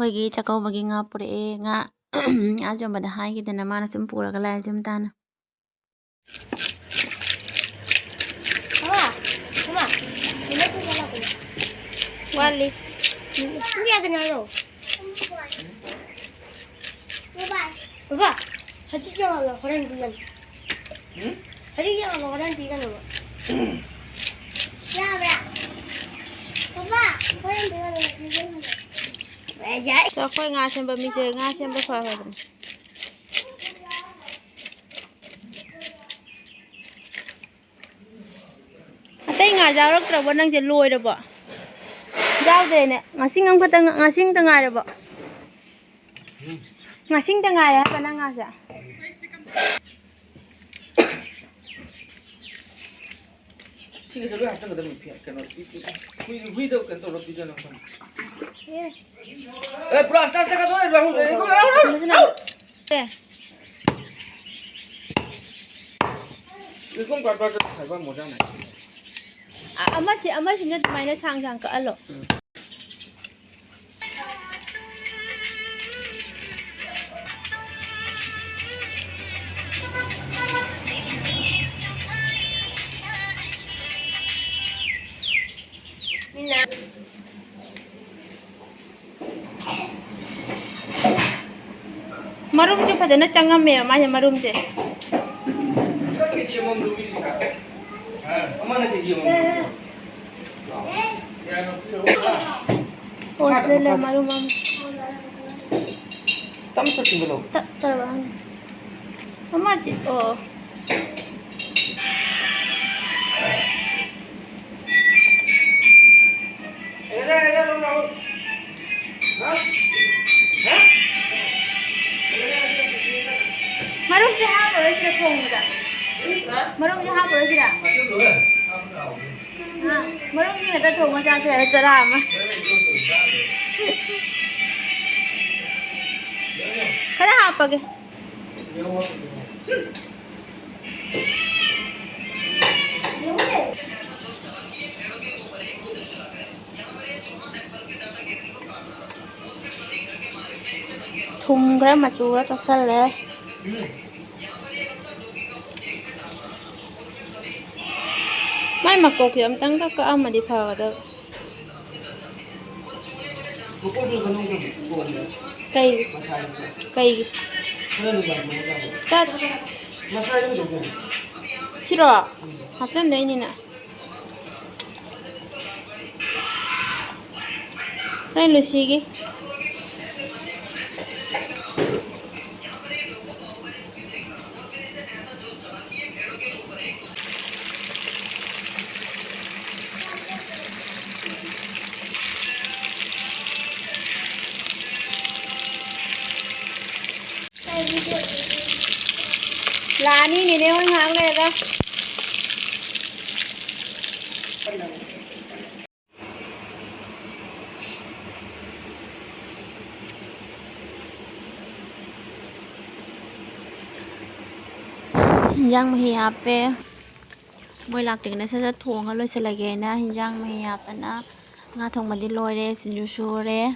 ꯑꯩꯈꯣꯏꯒꯤ ꯆꯥꯛꯀꯧꯕꯒꯤ ꯉꯥ ꯄꯨꯔꯛꯑꯦ ꯉꯥ ꯉꯥ ꯌꯣꯟꯕꯗ ꯍꯥꯏꯈꯤꯗꯅ ꯃꯥꯅ ꯁꯨꯝ ꯄꯨꯔꯒ ꯂꯥꯛꯑꯦ ꯁꯨꯝ ꯇꯥꯅ ꯋꯥꯠꯂꯤ Baba, hadi jangan orang bilang. Hadi jangan orang bilang apa? Ya, ya. Baba, orang bilang. Beja. cho khôi ngà xem bờ mi chơi ngà xem bờ phơi rồi tay ngà giao rất là vẫn đang chơi lùi rồi bỏ giao đây nè ngà sinh không có tăng ngà sinh tăng ngài rồi bỏ ngà sinh tăng ngài hả bạn ngà dạ Sige sa luha, saan ka dami piyak ka no? Hui daw ka to, rapi dyan ako. Plus, nasa ka doon, Rahul. Ikong kwarto thải ba một ra này. ama si na may na sang ka alo. Marum jo phajana changam me ma he marum je Osle marum am Tam sa tingalo. Tarwan ama je oh Marum je ha bore sila thong da Marum je ha bore sila ha marum ni ta thong ma ja se chara ma Kada ha page Thùng cái mà chú nó săn lẹ Mai mà cột kiệm tăng các cái mà đi phở được cây ta 싫어 합전 돼 있니나 그래 루시기 là ni này đeo hàng này ra Hinjang mahihape Boy lakting na sa tuong aloy sa lagay na hinjang mahihap na nga thong madiloy re sinjusu re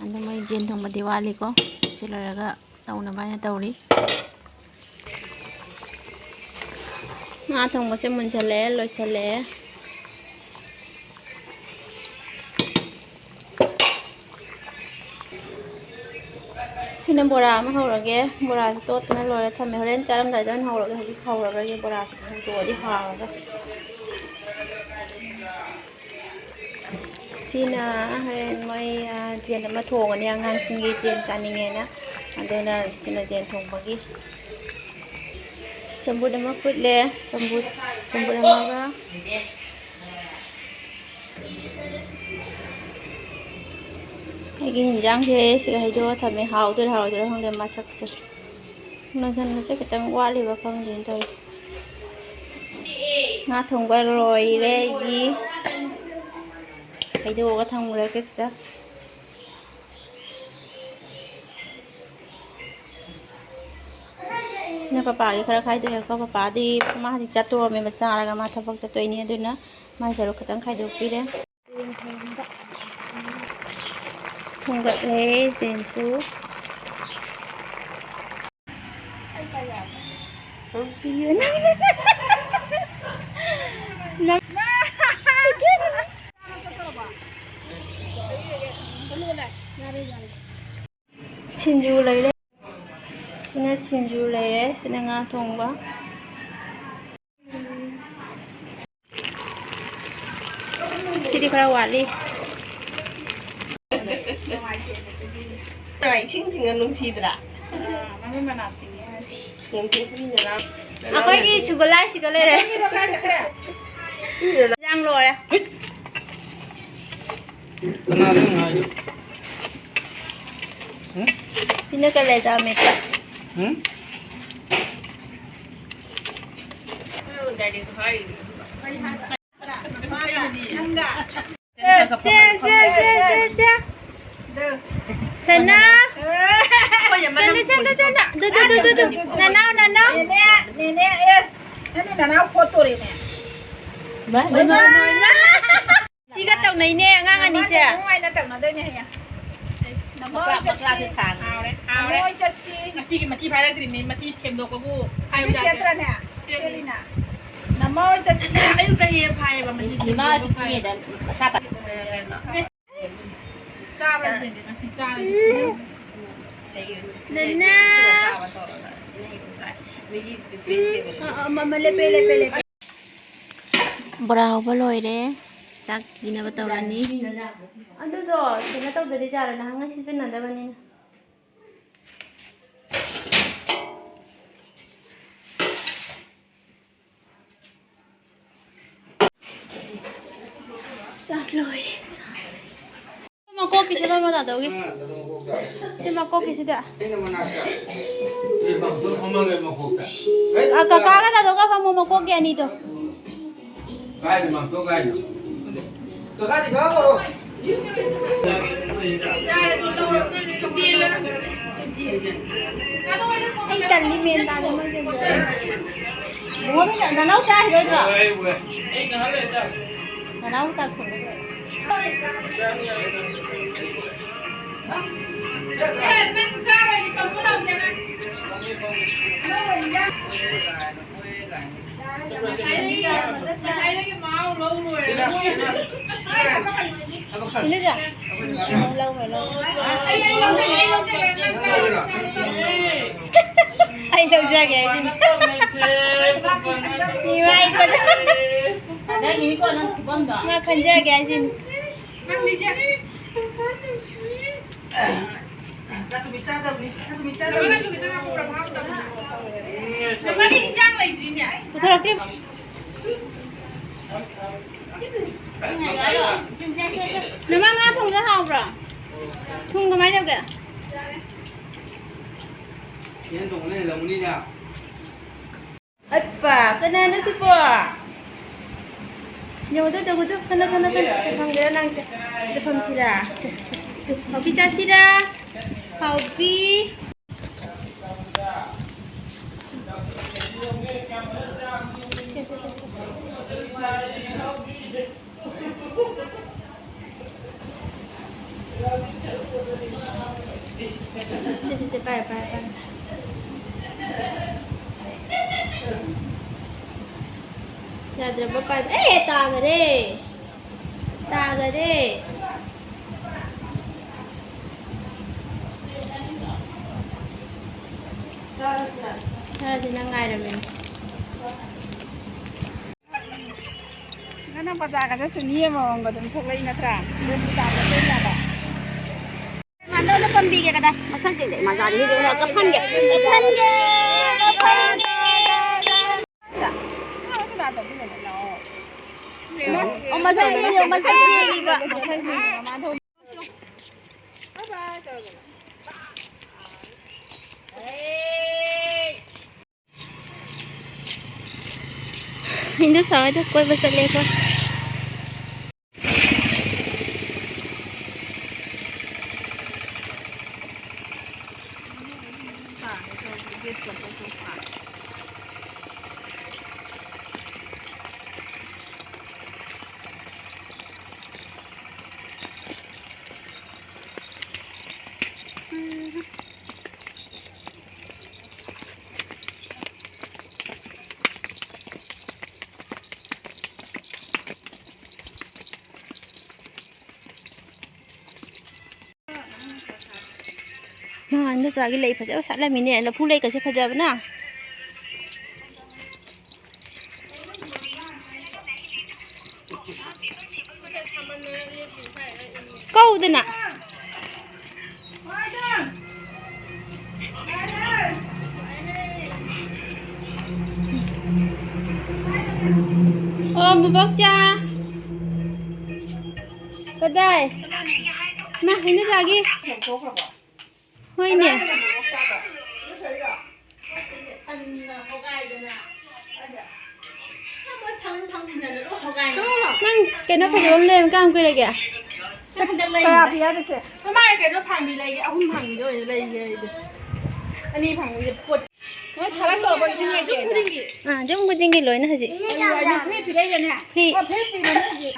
ando may jin thong madiwali ko sila raga tau na ba na tauri nga thong mo se mun chale loy sale Sinem bora ma hawrage bora to tana lore thame horen charam dai dan hawrage haji hawrage bora sa thong to di hawaga Sina haren mai jen ma thong ani angang singi jen chaninge na adona china jen thong bagi Chambut ama putle chambut ama ga Agi hinjang se siga hido thame haw tu hong le masak se Nasan na se kitang wali ba khang din tai Nga thong ba roi re gi Hido ga thang re ke sta Sina papa gi khara khai do ko papa di ma di chatu me ma cha ra ga ma thabak chatoi ni aduna ma saru khatang khai do pi re thùng gật lê dền sú Yun. Sinju lấy đấy. Sina sinju lấy đấy, sina nga thong ba. Sidi khara wali. Right, sing anong sidra. Ako yung sugalay re. Giang rồi à? Kenal dengan ayo. Pinakala sa amin ka. Sana. Sana. Du. Nanaw. Ba? Siga tao này nè, ngang anh đi xe. Bakla thì sàn. Ao đấy. Chị cái mà thi phái thì mình mà thi thêm đồ của cô. Hai mươi giờ nè. Nằm mơ cho chị. Ấy cái gì phái mà mình thi. Mà chị đã sao bạn? Cha bây giờ nó chỉ cha này. Nana. Mà lepe. Bravo ba loi de. Chak kina ba tawrani. Ando do, sina taw dali jara na hanga season na dabani. Chak loi. Mà cô kì sẽ đâu mà đặt đâu kì? Xem mà cô kì sẽ đặt. À cả cái đặt đâu cái phòng mà cô kì anh đi đâu? Cái gì mà tôi cái gì? Tôi cái gì đó rồi. Anh tần đi miền ta lên mới được. Bố bây giờ nó nấu sai rồi rồi. Nó nấu ta không được. Ini chưa? Lâu rồi. Anh đâu ra kìa. Nhiều ai có mà khẩn ra kìa anh xin. Satu bicara. Coba diinjak lagi sini. Putar aktif. Nama nga thùng ra học rồi. Thùng có mấy đâu kìa? Hiện thùng này là muốn đi nào? Apa, kena nasi po. Nyawa tu sana. Sepang dia nang sepang sila. Hobi sila. Hobi. Bye. Jangan terbapak. Tak gede. Saya senang ngair min. Nó bắt ra cái số nhiều mà người ta không lấy nó ra. Nên ta có tên là đó. Mà đâu nó phân bì cái đó. Mà sang cái mà ra thì nó có phân cái. Mà sang cái nhiều mà sang cái gì vậy? Mà sang gì mà thôi. Bye bye. Hindi sa akin ko basta leko. nó ra cái lấy phải sẽ sẵn là mình nè là phu lấy cái sẽ phải giờ vẫn nào câu đây nè ôm một bóc cha có đây mà hình nó ra kia hơi nè năng cái nó phải ôm lên cam kia đây kìa Kaya piya dese. Mamaya kayo pang bilay ako pang bilay lay. Ani pang bilay pot. Mo thala to ba jinga je. à giống cái gì lối nữa gì Ni pilay je na. thì Ko phe pilay je.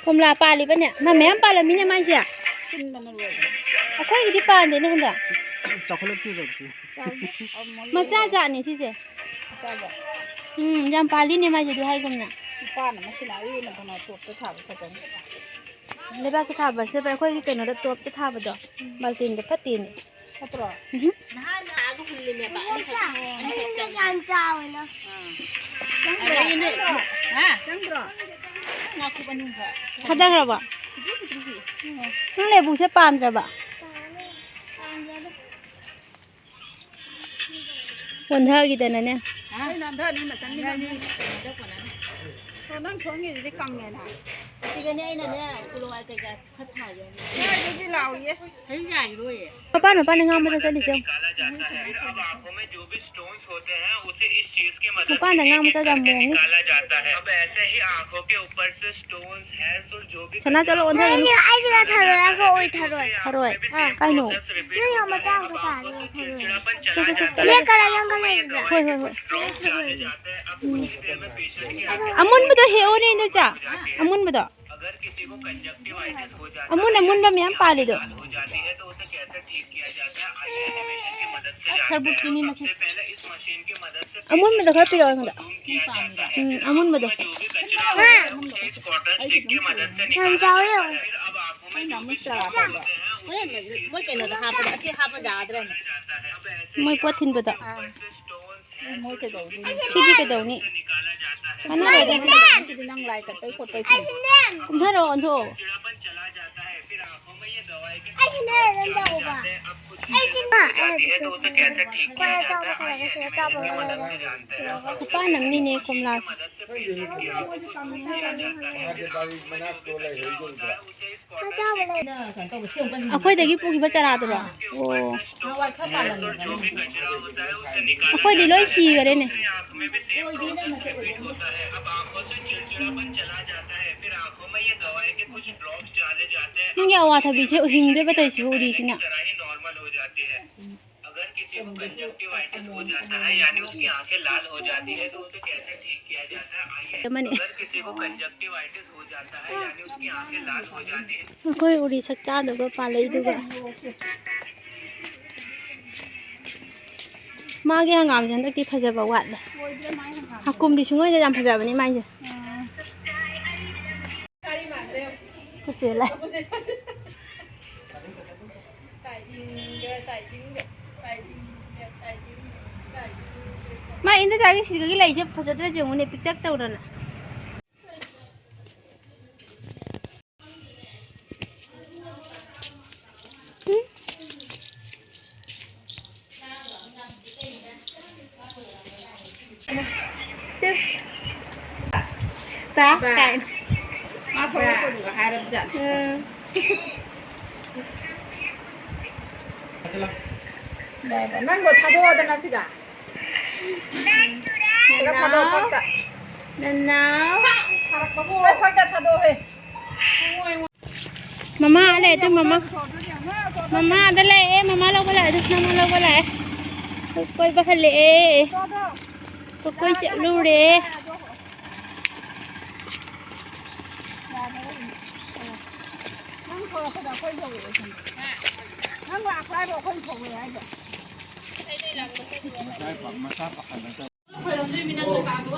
hôm là pa đi bên nè mà mẹ pa là mình nhà mai gì à Sin man lo. à quay cái đi pa này nữa không được chocolate piece of mà cha cha này gì gì Sa ba. jam pa đi này mai gì đi hay không nè Pa na masina wi na bana to to tha ba jan. lấy ba cái tháp vào sẽ phải quay cái nó đã tốt cái tháp vào đó bao tiền để phát tiền Patro. ăn trao rồi nó thật đang rồi bà nó lấy bù sẽ pan rồi bà quần thơ gì tên này nè Nam thơ ni ma chan ni ni. To nang chong ni de kang ne na. thì cái này nè cô lo cái phát thải rồi Ya ji ji lao ye. thấy dài rồi पापा nó pan ngang mà ra đi xem निकाला जाता है अब आंखों में जो भी stones होते हैं उसे इस चीज की मदद पापा नंगा मुझे जम मोंग निकाला जाता है अब ऐसे ही आंखों के ऊपर से स्टोन्स हेयर्स और जो भी sana cho lo thơ nhưng ai chưa thở rồi ăn rồi thở rồi thơ rồi cái nổ nhưng mà trang có thả rồi thở rồi चिड़चिड़ापन चला जाता है biết cái này không có này rồi thôi thôi thôi stroke चले जाते हैं अब कुछ ही देर में पेशेंट की आंखें amun mo to heo ni no cha amun mo to अगर किसी को कंजक्टिवाइटिस हो जाता amun ba miyam pali do हो जाती है तो उसे कैसे ठीक किया जाता है आइए एनिमेशन की मदद से जानते हैं सबसे पहले इस मशीन की मदद से amun mo to kha piro ngada zoom किया जाता है amun mo to जो भी कचरा होता है उसे इस कॉटन स्टिक की मदद से निकाला जाता है फिर अब आंखों में जो भी स्टोन्स होते हैं moi cái nó ha pa si ha pa ja dre जाता है अब ऐसे moi po thin bo to ऊपर से स्टोन्स है Mo ke do ni. si di ke do ni निकाला जाता है ana le Ti nang lai ka tai ko tai. kum tha ro on tho चिड़चिड़ापन चला जाता है फिर आंखों में ये दवाई के ai xin đây là đâu bà अब कुछ ai xin bà जाती है तो उसे कैसे ठीक किया जाता है आइए एनिमेशन की मदद से जानते हैं pa nam ni ne kum la मदद से पेशेंट की आंखों को जूम किया जाता है फिर आंखों में जो भी कचरा होता है उसे इस cotton trao vào đây akhoi dagi pu ki ba chara do ro o hairs और जो भी कचरा होता है उसे निकाला akhoi di loi si gare ne आंख में भी सेम प्रोसेस रिपीट होता है अब आंखों से चिड़चिड़ापन चला जाता है फिर आंखों में ये दवाई के कुछ ड्रॉप्स डाले जाते हैं nang ya wa tha bi che hing de ba tai si uri si na तरह ही नॉर्मल हो जाती है अगर किसी को कंजक्टिवाइटिस हो जाता है यानी उसकी आंखें लाल हो जाती है तो उसे कैसे ठीक किया जाता है आइए mane अगर किसी को कंजक्टिवाइटिस हो जाता है यानी उसकी आंखें लाल हो जाती है akhoi uri sakta do ba pa lai du ga ma ge ngam jan dak ti phaja ba wat la hakum di sungoi ja jam phaja ba ni mai je Kari ma de. ko se lai Position. Tai ding de tai ding de. Tai ding de tai ding. Tai ding. ma in da ja ge si ga lai je phaja dra je ngone pik tak taw na ta cái Ma thoi ko du ha rab jan. चला Ne nang go tha do da na si ga. Ga tha do pak ta. nên nào Harak ba ko. Ai pak ta tha do he. mama lại tôi mama đây lại em mama lâu có lại được mama lâu có lại coi ba lệ coi chợ lưu đấy Nang ko ko da ko yo le. Nang wa ka do ko ko le ai.ได้ปรับมาทราบประกันแล้วจะ Ko lo ni minang ka do.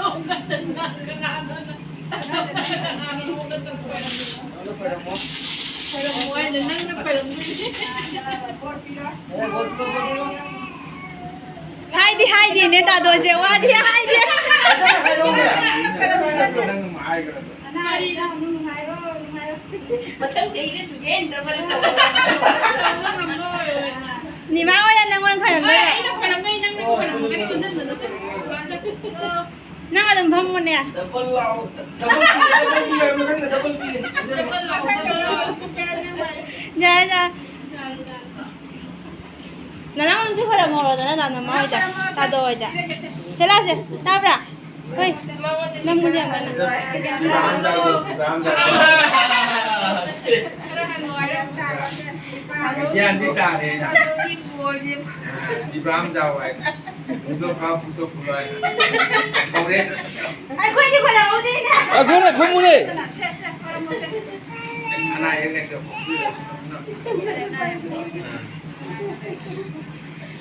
Ang ganda na ka na. Ta sa ka na ho na sa ko. แล้วไปทำมด Ôi, đừng nâng nó phải làm gì. hai đi nè ta đôi giờ qua đi hai đi nị má ơi anh đang quan phải làm Ôi, gì ấy nó phải làm ngay, nâng nó phải làm cái này, mình nó sẽ năng ở đầm phong một nè double loud, double beer, double beer, double beer. dạ dạ nó năng mình sẽ phải làm một rồi đó là nó mau vậy ta đôi vậy thế là gì tao ra ơi năm mươi điểm này Yan kita ni. Di Bram jauh ay. Untuk kau putus pulai. Kau deh. ai quên đi quên làm gì nè 아, 그래, 고문해. Anak yang ni tu.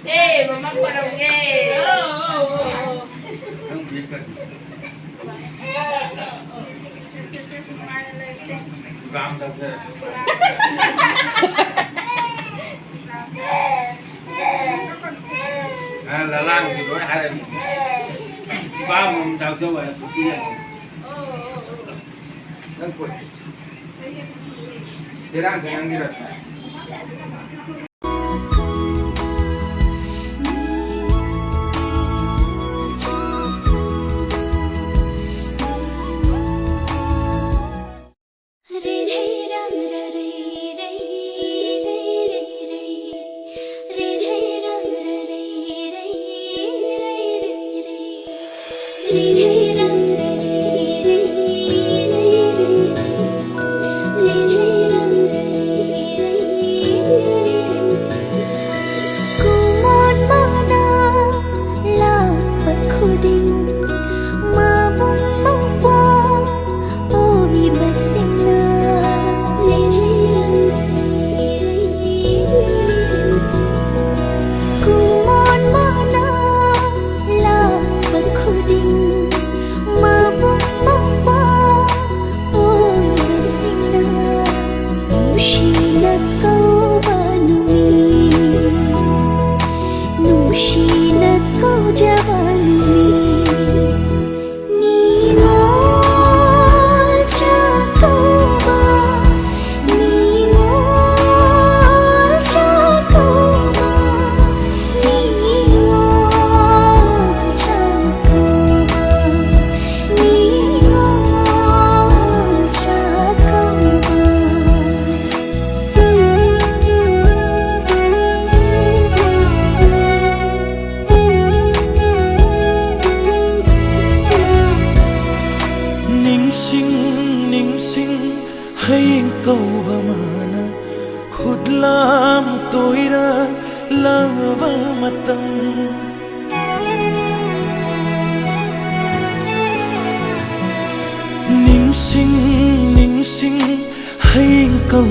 Ê, mà mắc vào đồng ghê. Không biết cái. Bram jauh je. Lalang thì nói hai lần. Ba mồm jauh jauh ay suci. Dan kau. Serang serang ni rasa. hay câu mana khudlam toira lava matam ning sing hay câu